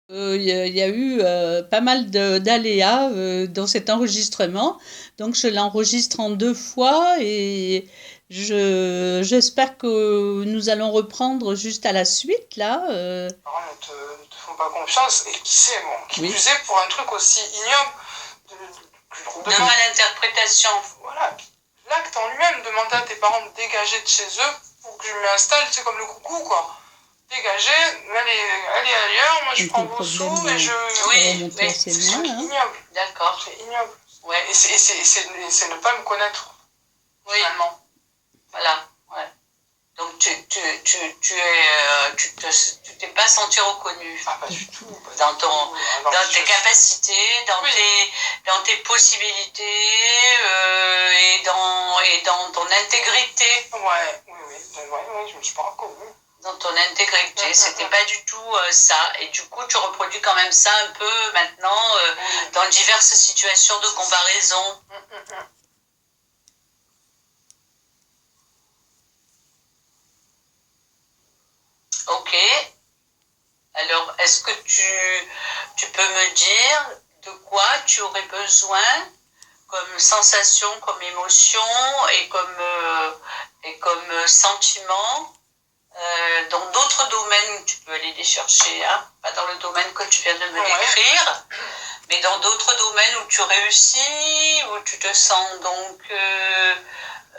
Il y a eu pas mal d'aléas dans cet enregistrement. Donc, je l'enregistre en 2 fois et j'espère que nous allons reprendre juste à la suite, là. Les parents ne te font pas confiance, et qui sait, bon, qui Oui. plus est pour un truc aussi ignoble, De malinterprétation. Voilà, l'acte en lui-même, demander à tes parents de dégager de chez eux pour que je m'installe, c'est comme le coucou, quoi. Dégager, allez ailleurs, moi je prends vos sous et je... Oui, c'est ignoble. D'accord. C'est ignoble. Ouais. Et c'est ne pas me connaître, finalement. Voilà, ouais. Donc tu t'es pas senti reconnu. Ah, pas du tout. Dans tes capacités, dans tes possibilités et dans ton intégrité. Oui, je me suis pas reconnu. Dans ton intégrité, c'était pas du tout ça. Et du coup, tu reproduis quand même ça un peu maintenant dans diverses situations de comparaison. Ok. Alors, est-ce que tu peux me dire de quoi tu aurais besoin comme sensation, comme émotion et comme sentiment dans d'autres domaines? Tu peux aller les chercher, hein, pas dans le domaine que tu viens de me décrire, mais dans d'autres domaines où tu réussis, où tu te sens donc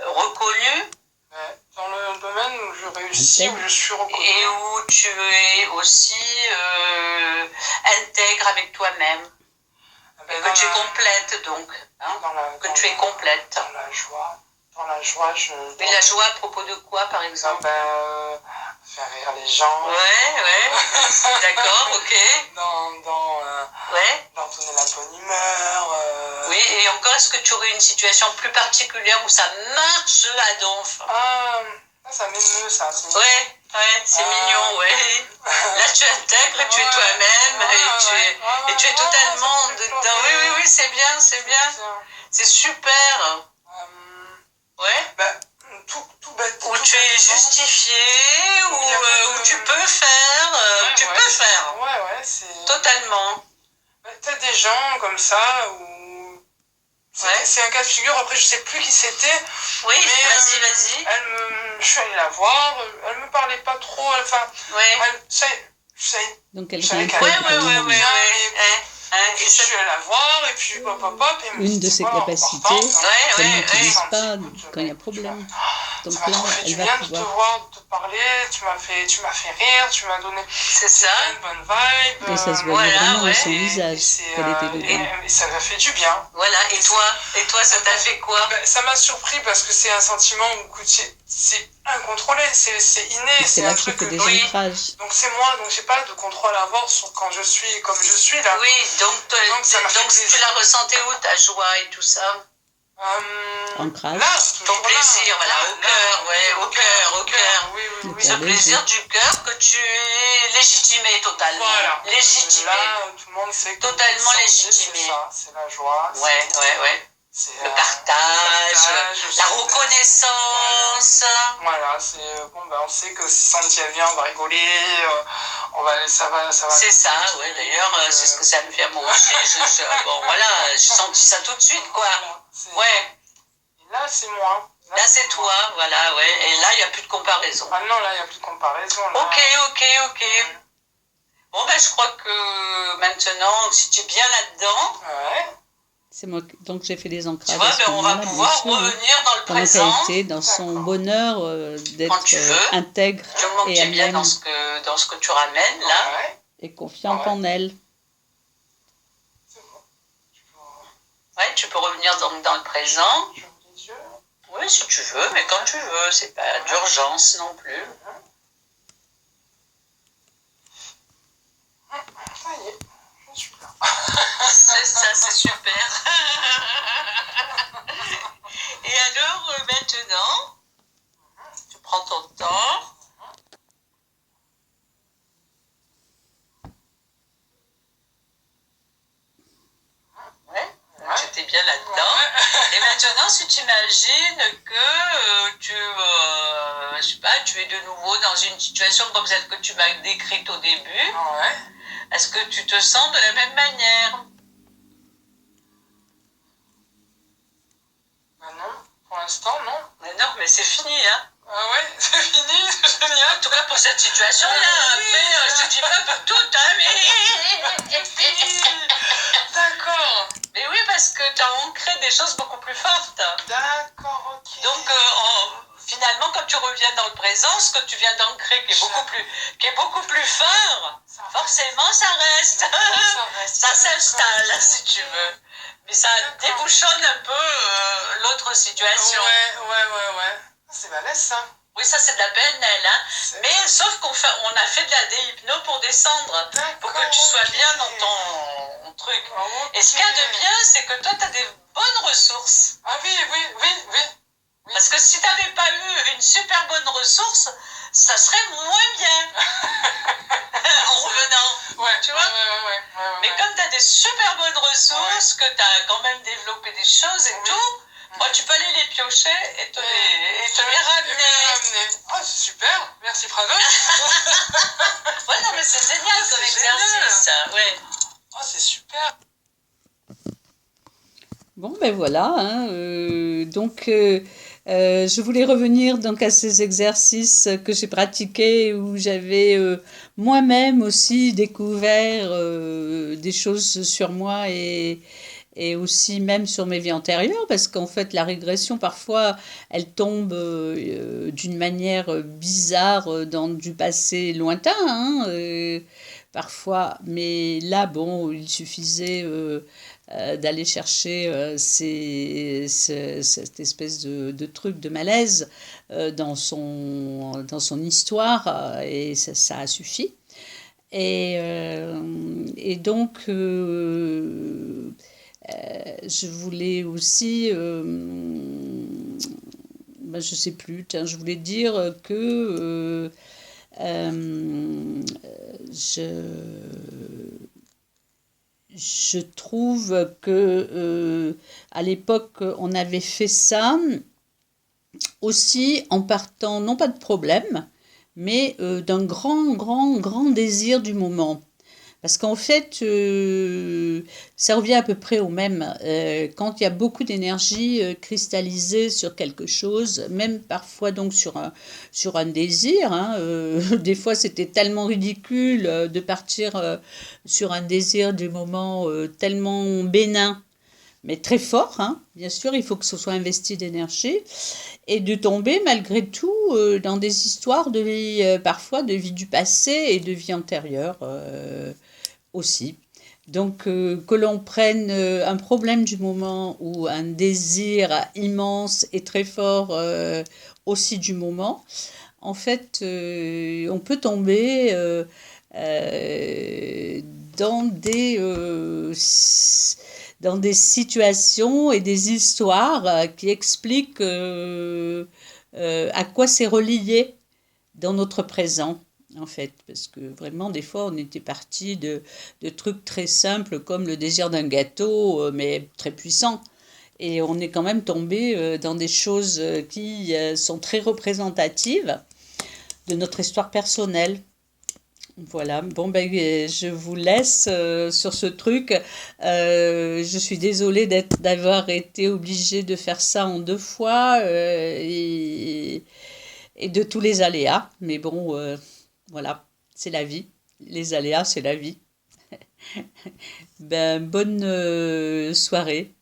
reconnu. Dans le domaine où je réussis, où je suis reconnu. Et où tu es aussi intègre avec toi-même. Et que tu es complète, donc. Hein, que tu es complète. Dans la joie, Mais la joie à propos de quoi, par exemple? Faire rire les gens. Ouais. D'accord, ok. Leur donner la bonne humeur. Oui, et encore, est-ce que tu aurais une situation plus particulière où ça marche à donf? Ça m'émeut, ça. Ouais, c'est mignon, ouais. Là, tu intègres, tu es toi-même, et tu es totalement dedans. Oui, c'est bien. C'est super. Tout bête. Où tu es justifié, où tu peux faire. Ouais, c'est... Totalement. T'as des gens comme ça où... C'est un cas de figure, après je sais plus qui c'était. Oui, mais vas-y. Je suis allée la voir, elle me parlait pas trop, donc elle et je suis allée la voir, et puis une de ses capacités, qu'elle n'utilise pas quand il y a problème. Donc ça m'a fait du bien de te voir, de te parler, tu m'as fait rire, tu m'as donné une bonne vibe. Et ça se voyait vraiment dans son visage qu'elle était dedans. Et ça m'a fait du bien. Voilà, et toi, ça t'a fait quoi? Ça m'a surpris parce que c'est un sentiment où c'est incontrôlé, c'est inné. C'est là que je fais des ancrages. Donc c'est moi, donc j'ai pas de contrôle à avoir sur quand je suis comme je suis là. Oui, donc tu l'as ressenti où, ta joie et tout ça? Ancrage. Là, ton plaisir, au cœur. Oui. Ce plaisir du cœur que tu es légitimé totalement. Voilà. Légitimé. Là, tout le monde sait que totalement légitimé. C'est la joie. Ouais. Le partage, la reconnaissance. Voilà, on sait que si Sandy vient, on va rigoler, ça va. C'est ça, ouais, d'ailleurs, c'est ce que ça me fait à moi aussi. J'ai senti ça tout de suite, quoi. Et là, c'est moi. Là, c'est toi, voilà, ouais. Et là, il n'y a plus de comparaison. Ah non, là, il n'y a plus de comparaison. Là. Ok. Bon, je crois que maintenant, si tu es bien là-dedans... C'est moi, donc j'ai fait des ancrages. Tu vois, on va pouvoir revenir dans le présent. Dans la qualité, dans son bonheur d'être intègre et elle-même. Bien dans ce que tu ramènes, là. Et confiante en elle. Ouais, tu peux revenir donc dans le présent. Oui, si tu veux, mais quand tu veux. C'est pas d'urgence non plus. Ça y est, je suis là. C'est ça, c'est super. Et alors, maintenant, tu prends ton temps. J'étais bien là-dedans. Et maintenant, si tu imagines que tu es de nouveau dans une situation comme celle que tu m'as décrite au début, Est-ce que tu te sens de la même manière? Ben non, pour l'instant, non. Mais non, mais c'est fini, hein. Ah ouais, c'est fini, c'est génial. En tout cas pour cette situation-là. Après, je te dis pas pour toutes, hein, mais... D'accord. Mais oui, parce que tu as ancré des choses beaucoup plus fortes. D'accord, ok. Donc, finalement, quand tu reviens dans le présent, ce que tu viens d'ancrer, qui est beaucoup plus fort, forcément, ça reste. Ça s'installe, si tu veux. Mais ça débouchonne un peu l'autre situation. Ouais. C'est balèze, ça. Oui, ça, c'est de la PNL, hein. Mais sauf qu'on a fait de la déhypno pour descendre, pour que tu sois bien dans ton truc. Et ce qu'il y a de bien, c'est que toi, tu as des bonnes ressources. Ah oui. Parce que si tu n'avais pas eu une super bonne ressource, ça serait moins bien en revenant. Ouais, tu vois. Ouais. Mais comme tu as des super bonnes ressources, que tu as quand même développé des choses et tout, moi, tu peux aller les piocher et te les ramener. Oh, c'est super. Merci, Prano. Ouais, non, mais c'est génial comme exercice. Ouais. Oh, c'est super. Bon, ben voilà, hein, je voulais revenir donc à ces exercices que j'ai pratiqués où j'avais moi-même aussi découvert des choses sur moi et aussi même sur mes vies antérieures, parce qu'en fait la régression parfois elle tombe d'une manière bizarre dans du passé lointain, hein, parfois, mais là bon il suffisait d'aller chercher cette espèce de truc de malaise dans son histoire et ça a suffi. Et donc, je voulais aussi, ben, je sais plus, tiens, je voulais dire que je, je trouve que à l'époque, on avait fait ça aussi en partant, non pas de problème, mais d'un grand désir du moment. Parce qu'en fait, ça revient à peu près au même. Quand il y a beaucoup d'énergie cristallisée sur quelque chose, même parfois donc sur un désir, hein, des fois c'était tellement ridicule de partir sur un désir du moment tellement bénin, mais très fort, hein. Bien sûr, il faut que ce soit investi d'énergie, et de tomber malgré tout dans des histoires de vie, parfois de vie du passé et de vie antérieure aussi. Donc, que l'on prenne un problème du moment ou un désir immense et très fort aussi du moment, en fait, on peut tomber euh, dans dans des situations et des histoires qui expliquent à quoi c'est relié dans notre présent, en fait. Parce que vraiment, des fois, on était parti de trucs très simples comme le désir d'un gâteau, mais très puissant. Et on est quand même tombé dans des choses qui sont très représentatives de notre histoire personnelle. Voilà, bon ben je vous laisse sur ce truc. Je suis désolée d'avoir été obligée de faire ça en 2 fois et de tous les aléas. Mais bon, voilà, c'est la vie. Les aléas, c'est la vie. Ben bonne soirée.